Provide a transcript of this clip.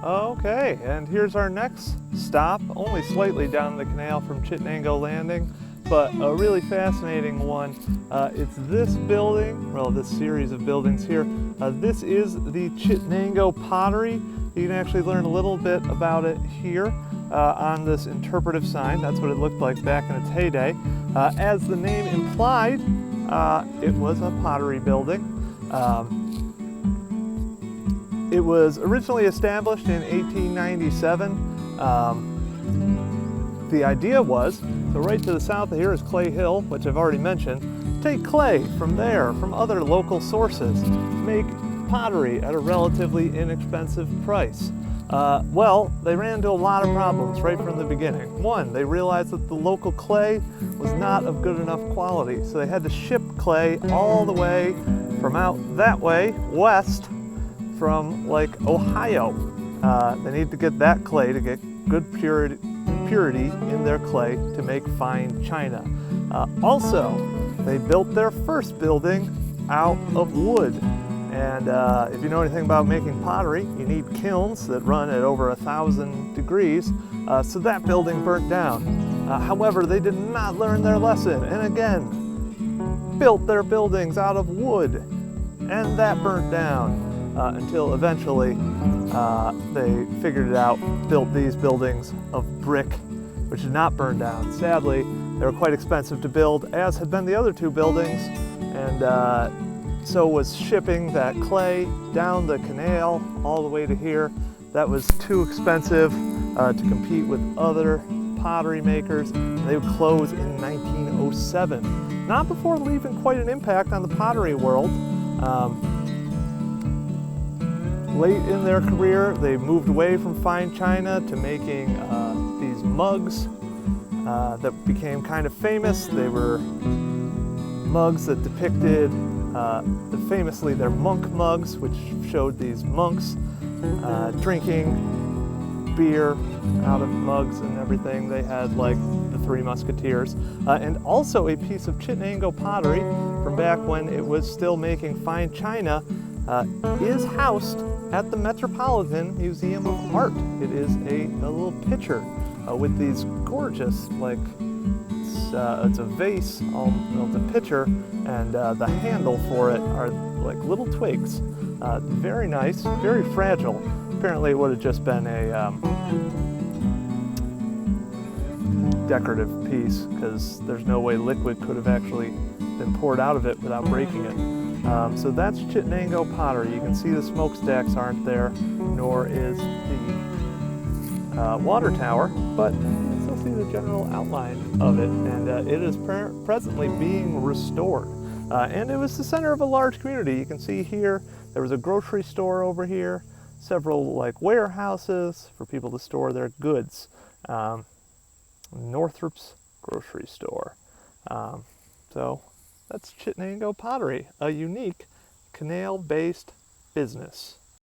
Okay, and here's our next stop, only slightly down the canal from Chittenango Landing, but a really fascinating one. It's this building, well, this series of buildings here. This is the Chittenango Pottery. You can actually learn a little bit about it here on this interpretive sign. That's what it looked like back in its heyday. As the name implied, it was a pottery building. It was originally established in 1897. The idea was, so right to the south of here is Clay Hill, which I've already mentioned. Take clay from there, from other local sources, make pottery at a relatively inexpensive price. Well, they ran into a lot of problems right from the beginning. One, they realized that the local clay was not of good enough quality, so they had to ship clay all the way from out that way, west, from like Ohio. They need to get that clay to get good purity in their clay to make fine china. Also, they built their first building out of wood. And if you know anything about making pottery, you need kilns that run at over 1,000 degrees. So that building burnt down. However, they did not learn their lesson, and again, built their buildings out of wood, and that burnt down. Until eventually they figured it out, built these buildings of brick, which did not burn down. Sadly, they were quite expensive to build, as had been the other two buildings, and so was shipping that clay down the canal all the way to here. That was too expensive to compete with other pottery makers. They would close in 1907, not before leaving quite an impact on the pottery world. Late in their career, they moved away from fine china to making these mugs that became kind of famous. They were mugs that depicted famously their monk mugs, which showed these monks drinking beer out of mugs and everything. They had like the Three Musketeers, and also a piece of Chittenango pottery from back when it was still making fine china is housed at the Metropolitan Museum of Art. It is a little pitcher with these gorgeous, like, it's a vase, it's a pitcher, and the handle for it are like little twigs. Very nice, very fragile. Apparently it would have just been a decorative piece, because there's no way liquid could have actually been poured out of it without breaking it. So that's Chittenango Pottery. You can see the smokestacks aren't there, nor is the water tower, but you can still see the general outline of it, and it is presently being restored. And it was the center of a large community. You can see here, there was a grocery store over here, several like warehouses for people to store their goods. Northrop's grocery store. So that's Chittenango Pottery, a unique canal-based business.